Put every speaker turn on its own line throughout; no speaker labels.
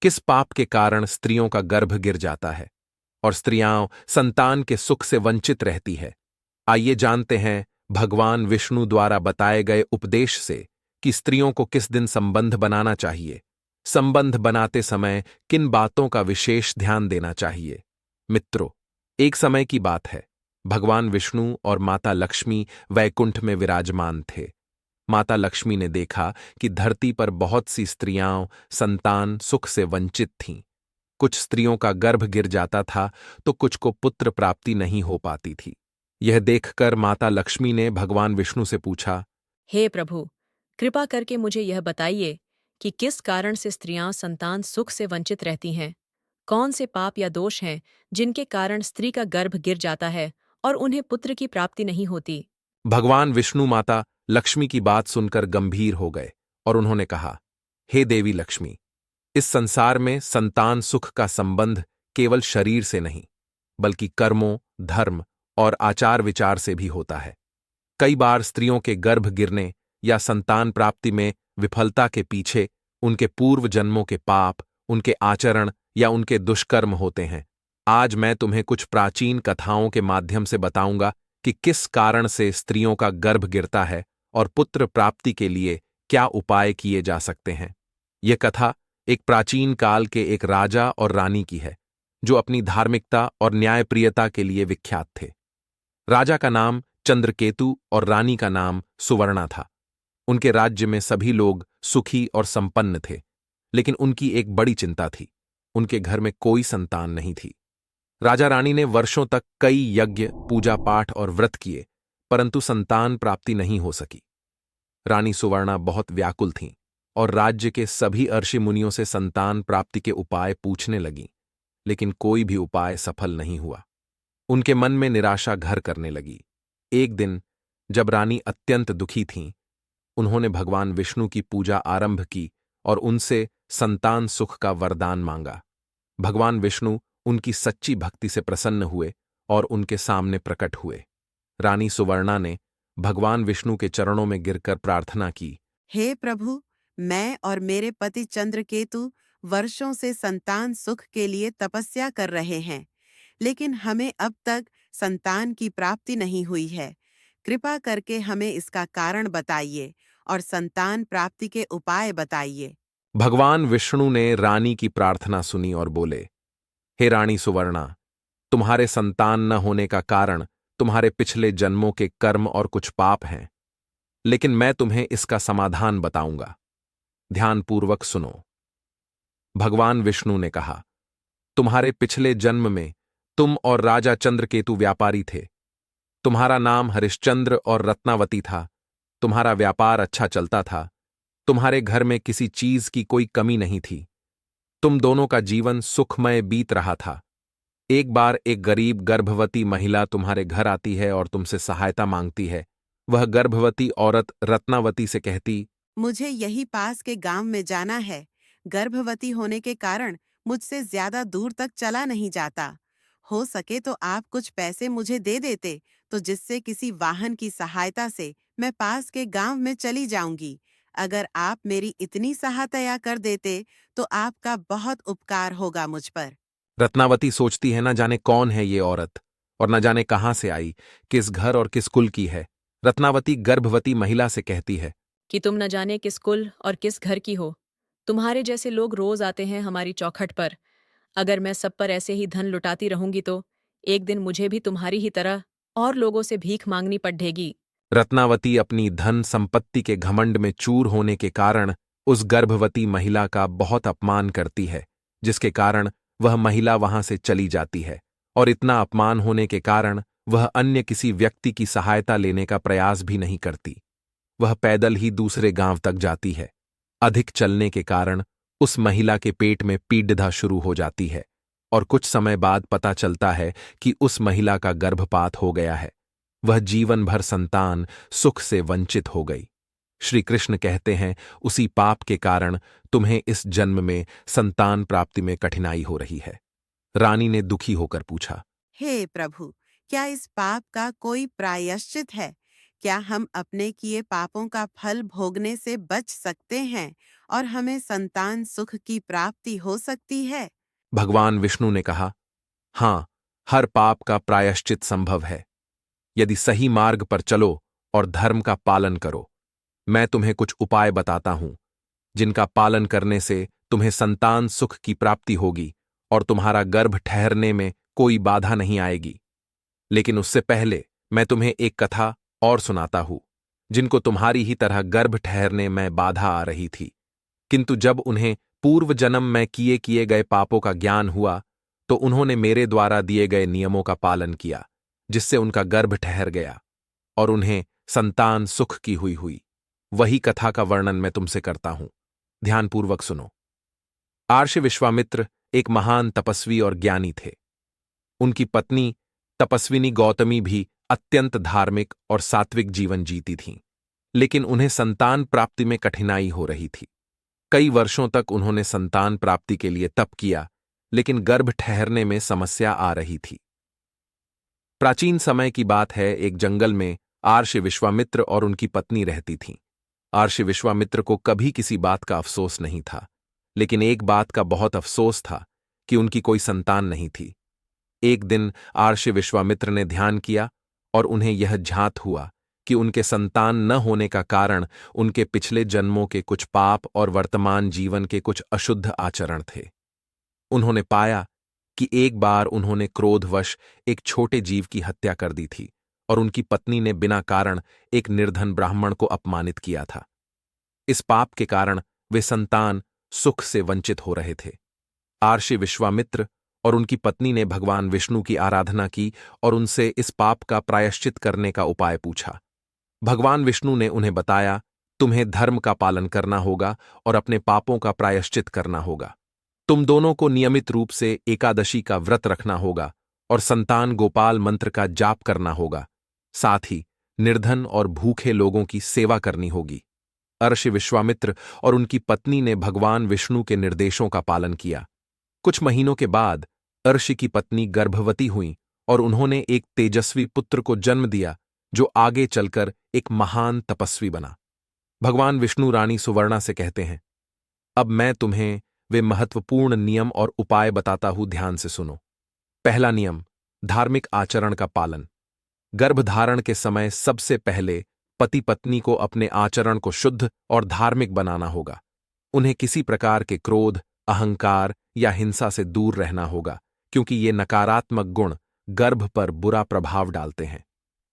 किस पाप के कारण स्त्रियों का गर्भ गिर जाता है और स्त्रियां संतान के सुख से वंचित रहती है। आइए जानते हैं भगवान विष्णु द्वारा बताए गए उपदेश से कि स्त्रियों को किस दिन संबंध बनाना चाहिए, संबंध बनाते समय किन बातों का विशेष ध्यान देना चाहिए। मित्रों, एक समय की बात है, भगवान विष्णु और माता लक्ष्मी वैकुंठ में विराजमान थे। माता लक्ष्मी ने देखा कि धरती पर बहुत सी स्त्रियां संतान सुख से वंचित थीं। कुछ स्त्रियों का गर्भ गिर जाता था तो कुछ को पुत्र प्राप्ति नहीं हो पाती थी। यह देखकर माता लक्ष्मी ने भगवान विष्णु से पूछा,
हे प्रभु, कृपा करके मुझे यह बताइए कि किस कारण से स्त्रियां संतान सुख से वंचित रहती हैं? कौन से पाप या दोष हैं जिनके कारण स्त्री का गर्भ गिर जाता है और उन्हें पुत्र की प्राप्ति नहीं होती?
भगवान विष्णु माता लक्ष्मी की बात सुनकर गंभीर हो गए और उन्होंने कहा, हे देवी लक्ष्मी, इस संसार में संतान सुख का संबंध केवल शरीर से नहीं, बल्कि कर्मों, धर्म और आचार विचार से भी होता है। कई बार स्त्रियों के गर्भ गिरने या संतान प्राप्ति में विफलता के पीछे उनके पूर्व जन्मों के पाप, उनके आचरण या उनके दुष्कर्म होते हैं। आज मैं तुम्हें कुछ प्राचीन कथाओं के माध्यम से बताऊंगा कि किस कारण से स्त्रियों का गर्भ गिरता है और पुत्र प्राप्ति के लिए क्या उपाय किए जा सकते हैं। यह कथा एक प्राचीन काल के एक राजा और रानी की है, जो अपनी धार्मिकता और न्यायप्रियता के लिए विख्यात थे। राजा का नाम चंद्रकेतु और रानी का नाम सुवर्णा था। उनके राज्य में सभी लोग सुखी और संपन्न थे, लेकिन उनकी एक बड़ी चिंता थी, उनके घर में कोई संतान नहीं थी। राजा रानी ने वर्षों तक कई यज्ञ, पूजा पाठ और व्रत किए, परंतु संतान प्राप्ति नहीं हो सकी। रानी सुवर्णा बहुत व्याकुल थीं और राज्य के सभी ऋषि मुनियों से संतान प्राप्ति के उपाय पूछने लगीं, लेकिन कोई भी उपाय सफल नहीं हुआ। उनके मन में निराशा घर करने लगी। एक दिन जब रानी अत्यंत दुखी थीं, उन्होंने भगवान विष्णु की पूजा आरंभ की और उनसे संतान सुख का वरदान मांगा। भगवान विष्णु उनकी सच्ची भक्ति से प्रसन्न हुए और उनके सामने प्रकट हुए। रानी सुवर्णा ने भगवान विष्णु के चरणों में गिरकर प्रार्थना की,
हे प्रभु, मैं और मेरे पति चंद्रकेतु वर्षों से संतान सुख के लिए तपस्या कर रहे हैं, लेकिन हमें अब तक संतान की प्राप्ति नहीं हुई है। कृपा करके हमें इसका कारण बताइए और संतान प्राप्ति के उपाय बताइए।
भगवान विष्णु ने रानी की प्रार्थना सुनी और बोले, हे रानी सुवर्णा, तुम्हारे संतान न होने का कारण तुम्हारे पिछले जन्मों के कर्म और कुछ पाप हैं, लेकिन मैं तुम्हें इसका समाधान बताऊंगा। ध्यानपूर्वक सुनो। भगवान विष्णु ने कहा, तुम्हारे पिछले जन्म में तुम और राजा चंद्रकेतु व्यापारी थे। तुम्हारा नाम हरिश्चंद्र और रत्नावती था। तुम्हारा व्यापार अच्छा चलता था। तुम्हारे घर में किसी चीज की कोई कमी नहीं थी। तुम दोनों का जीवन सुखमय बीत रहा था। एक बार एक गरीब गर्भवती महिला तुम्हारे घर आती है और तुमसे सहायता मांगती है। वह गर्भवती औरत रत्नावती से कहती,
मुझे यही पास के गांव में जाना है। गर्भवती होने के कारण मुझसे ज्यादा दूर तक चला नहीं जाता। हो सके तो आप कुछ पैसे मुझे दे देते, तो जिससे किसी वाहन की सहायता से मैं पास के गांव में चली जाऊंगी। अगर आप मेरी इतनी सहायता कर देते तो आपका बहुत उपकार होगा मुझ पर।
रत्नावती सोचती है, न जाने कौन है ये औरत और न जाने कहां से आई, किस घर और किस कुल की है। रत्नावती गर्भवती महिला से कहती है,
कि तुम न जाने किस कुल और किस घर की हो। तुम्हारे जैसे लोग रोज आते हैं हमारी चौखट पर। अगर मैं सब पर ऐसे ही धन लुटाती रहूंगी तो एक दिन मुझे भी तुम्हारी ही तरह और लोगों से भीख मांगनी पड़ेगी।
रत्नावती अपनी धन संपत्ति के घमंड में चूर होने के कारण उस गर्भवती महिला का बहुत अपमान करती है, जिसके कारण वह महिला वहां से चली जाती है और इतना अपमान होने के कारण वह अन्य किसी व्यक्ति की सहायता लेने का प्रयास भी नहीं करती। वह पैदल ही दूसरे गांव तक जाती है। अधिक चलने के कारण उस महिला के पेट में पीड़िता शुरू हो जाती है और कुछ समय बाद पता चलता है कि उस महिला का गर्भपात हो गया है। वह जीवन भर संतान सुख से वंचित हो गई। श्री कृष्ण कहते हैं, उसी पाप के कारण तुम्हें इस जन्म में संतान प्राप्ति में कठिनाई हो रही है। रानी ने दुखी होकर पूछा,
हे प्रभु, क्या इस पाप का कोई प्रायश्चित है? क्या हम अपने किए पापों का फल भोगने से बच सकते हैं और हमें संतान सुख की प्राप्ति हो सकती है?
भगवान विष्णु ने कहा, हां, हर पाप का प्रायश्चित संभव है यदि सही मार्ग पर चलो और धर्म का पालन करो। मैं तुम्हें कुछ उपाय बताता हूं जिनका पालन करने से तुम्हें संतान सुख की प्राप्ति होगी और तुम्हारा गर्भ ठहरने में कोई बाधा नहीं आएगी। लेकिन उससे पहले मैं तुम्हें एक कथा और सुनाता हूं जिनको तुम्हारी ही तरह गर्भ ठहरने में बाधा आ रही थी, किंतु जब उन्हें पूर्व जन्म में किए किए गए पापों का ज्ञान हुआ तो उन्होंने मेरे द्वारा दिए गए नियमों का पालन किया, जिससे उनका गर्भ ठहर गया और उन्हें संतान सुख की हुई। वही कथा का वर्णन मैं तुमसे करता हूं, ध्यानपूर्वक सुनो। आर्ष विश्वामित्र एक महान तपस्वी और ज्ञानी थे। उनकी पत्नी तपस्विनी गौतमी भी अत्यंत धार्मिक और सात्विक जीवन जीती थीं, लेकिन उन्हें संतान प्राप्ति में कठिनाई हो रही थी। कई वर्षों तक उन्होंने संतान प्राप्ति के लिए तप किया, लेकिन गर्भ ठहरने में समस्या आ रही थी। प्राचीन समय की बात है, एक जंगल में आर्ष विश्वामित्र और उनकी पत्नी रहती थीं। आर्ष विश्वामित्र को कभी किसी बात का अफसोस नहीं था, लेकिन एक बात का बहुत अफसोस था कि उनकी कोई संतान नहीं थी। एक दिन आर्ष विश्वामित्र ने ध्यान किया और उन्हें यह झात हुआ कि उनके संतान न होने का कारण उनके पिछले जन्मों के कुछ पाप और वर्तमान जीवन के कुछ अशुद्ध आचरण थे। उन्होंने पाया कि एक बार उन्होंने क्रोधवश एक छोटे जीव की हत्या कर दी थी और उनकी पत्नी ने बिना कारण एक निर्धन ब्राह्मण को अपमानित किया था। इस पाप के कारण वे संतान सुख से वंचित हो रहे थे। आर्षि विश्वामित्र और उनकी पत्नी ने भगवान विष्णु की आराधना की और उनसे इस पाप का प्रायश्चित करने का उपाय पूछा। भगवान विष्णु ने उन्हें बताया, तुम्हें धर्म का पालन करना होगा और अपने पापों का प्रायश्चित करना होगा। तुम दोनों को नियमित रूप से एकादशी का व्रत रखना होगा और संतान गोपाल मंत्र का जाप करना होगा। साथ ही निर्धन और भूखे लोगों की सेवा करनी होगी। अर्षि विश्वामित्र और उनकी पत्नी ने भगवान विष्णु के निर्देशों का पालन किया। कुछ महीनों के बाद अर्षि की पत्नी गर्भवती हुई और उन्होंने एक तेजस्वी पुत्र को जन्म दिया जो आगे चलकर एक महान तपस्वी बना। भगवान विष्णु रानी सुवर्णा से कहते हैं, अब मैं तुम्हें वे महत्वपूर्ण नियम और उपाय बताता हूं, ध्यान से सुनो। पहला नियम, धार्मिक आचरण का पालन। गर्भधारण के समय सबसे पहले पति पत्नी को अपने आचरण को शुद्ध और धार्मिक बनाना होगा। उन्हें किसी प्रकार के क्रोध, अहंकार या हिंसा से दूर रहना होगा, क्योंकि ये नकारात्मक गुण गर्भ पर बुरा प्रभाव डालते हैं।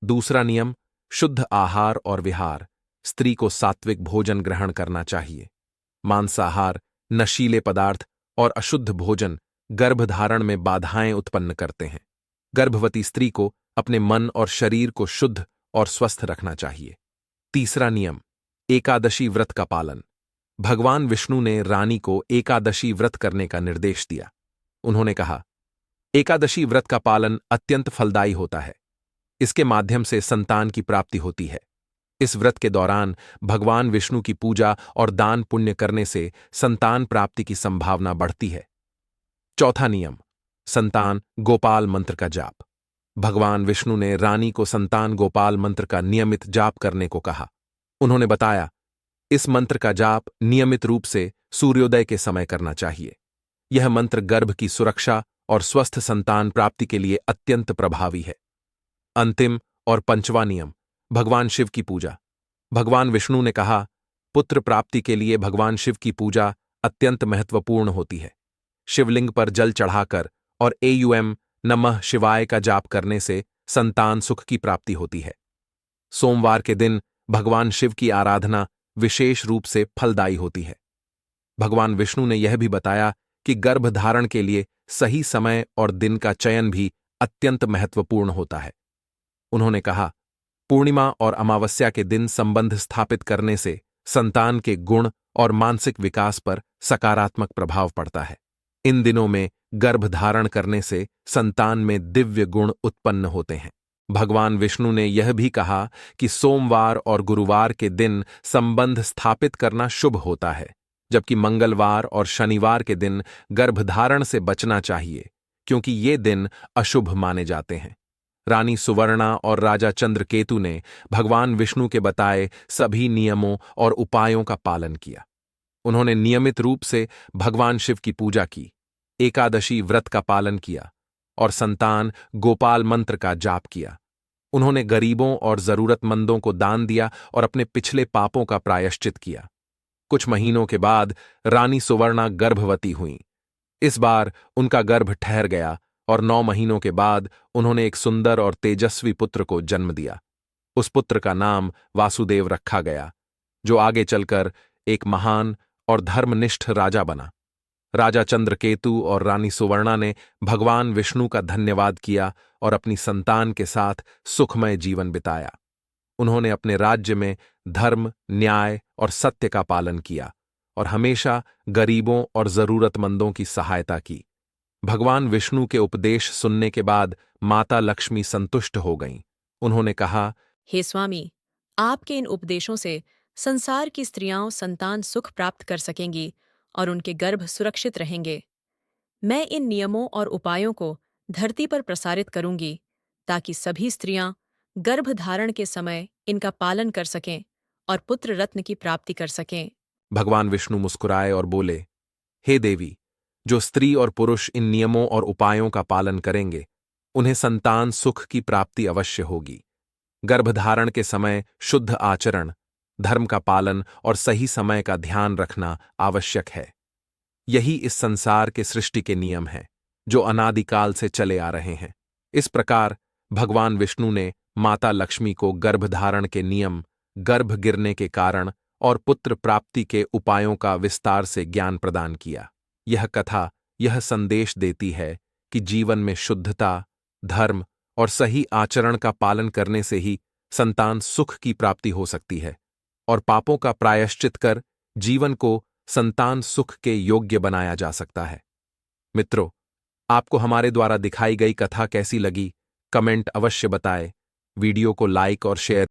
दूसरा नियम, शुद्ध आहार और विहार। स्त्री को सात्विक भोजन ग्रहण करना चाहिए। मांसाहार, नशीले पदार्थ और अशुद्ध भोजन गर्भधारण में बाधाएं उत्पन्न करते हैं। गर्भवती स्त्री को अपने मन और शरीर को शुद्ध और स्वस्थ रखना चाहिए। तीसरा नियम, एकादशी व्रत का पालन। भगवान विष्णु ने रानी को एकादशी व्रत करने का निर्देश दिया। उन्होंने कहा, एकादशी व्रत का पालन अत्यंत फलदायी होता है। इसके माध्यम से संतान की प्राप्ति होती है। इस व्रत के दौरान भगवान विष्णु की पूजा और दान पुण्य करने से संतान प्राप्ति की संभावना बढ़ती है। चौथा नियम, संतान गोपाल मंत्र का जाप। भगवान विष्णु ने रानी को संतान गोपाल मंत्र का नियमित जाप करने को कहा। उन्होंने बताया, इस मंत्र का जाप नियमित रूप से सूर्योदय के समय करना चाहिए। यह मंत्र गर्भ की सुरक्षा और स्वस्थ संतान प्राप्ति के लिए अत्यंत प्रभावी है। अंतिम और पंचवां नियम, भगवान शिव की पूजा। भगवान विष्णु ने कहा, पुत्र प्राप्ति के लिए भगवान शिव की पूजा अत्यंत महत्वपूर्ण होती है। शिवलिंग पर जल चढ़ाकर और एयुएम नमः शिवाय का जाप करने से संतान सुख की प्राप्ति होती है। सोमवार के दिन भगवान शिव की आराधना विशेष रूप से फलदायी होती है। भगवान विष्णु ने यह भी बताया कि गर्भधारण के लिए सही समय और दिन का चयन भी अत्यंत महत्वपूर्ण होता है। उन्होंने कहा, पूर्णिमा और अमावस्या के दिन संबंध स्थापित करने से संतान के गुण और मानसिक विकास पर सकारात्मक प्रभाव पड़ता है। इन दिनों में गर्भधारण करने से संतान में दिव्य गुण उत्पन्न होते हैं। भगवान विष्णु ने यह भी कहा कि सोमवार और गुरुवार के दिन संबंध स्थापित करना शुभ होता है, जबकि मंगलवार और शनिवार के दिन गर्भधारण से बचना चाहिए, क्योंकि ये दिन अशुभ माने जाते हैं। रानी सुवर्णा और राजा चंद्रकेतु ने भगवान विष्णु के बताए सभी नियमों और उपायों का पालन किया। उन्होंने नियमित रूप से भगवान शिव की पूजा की, एकादशी व्रत का पालन किया और संतान गोपाल मंत्र का जाप किया। उन्होंने गरीबों और जरूरतमंदों को दान दिया और अपने पिछले पापों का प्रायश्चित किया। कुछ महीनों के बाद रानी सुवर्णा गर्भवती हुईं। इस बार उनका गर्भ ठहर गया और 9 महीनों के बाद उन्होंने एक सुंदर और तेजस्वी पुत्र को जन्म दिया। उस पुत्र का नाम वासुदेव रखा गया, जो आगे चलकर एक महान और धर्मनिष्ठ राजा बना। राजा चंद्रकेतु और रानी सुवर्णा ने भगवान विष्णु का धन्यवाद किया और अपनी संतान के साथ सुखमय जीवन बिताया। उन्होंने अपने राज्य में धर्म, न्याय और सत्य का पालन किया और हमेशा गरीबों और जरूरतमंदों की सहायता की। भगवान विष्णु के उपदेश सुनने के बाद माता लक्ष्मी संतुष्ट हो गईं। उन्होंने कहा,
हे स्वामी, आपके इन उपदेशों से संसार की स्त्रियां संतान सुख प्राप्त कर सकेंगी और उनके गर्भ सुरक्षित रहेंगे। मैं इन नियमों और उपायों को धरती पर प्रसारित करूंगी ताकि सभी स्त्रियां गर्भ धारण के समय इनका पालन कर सकें और पुत्र रत्न की प्राप्ति कर सकें।
भगवान विष्णु मुस्कुराए और बोले, हे देवी, जो स्त्री और पुरुष इन नियमों और उपायों का पालन करेंगे, उन्हें संतान सुख की प्राप्ति अवश्य होगी। गर्भधारण के समय शुद्ध आचरण, धर्म का पालन और सही समय का ध्यान रखना आवश्यक है। यही इस संसार के सृष्टि के नियम हैं, जो अनादिकाल से चले आ रहे हैं। इस प्रकार भगवान विष्णु ने माता लक्ष्मी को गर्भधारण के नियम, गर्भ गिरने के कारण और पुत्र प्राप्ति के उपायों का विस्तार से ज्ञान प्रदान किया। यह कथा यह संदेश देती है कि जीवन में शुद्धता, धर्म और सही आचरण का पालन करने से ही संतान सुख की प्राप्ति हो सकती है और पापों का प्रायश्चित कर जीवन को संतान सुख के योग्य बनाया जा सकता है। मित्रों, आपको हमारे द्वारा दिखाई गई कथा कैसी लगी? कमेंट अवश्य बताएं। वीडियो को लाइक और शेयर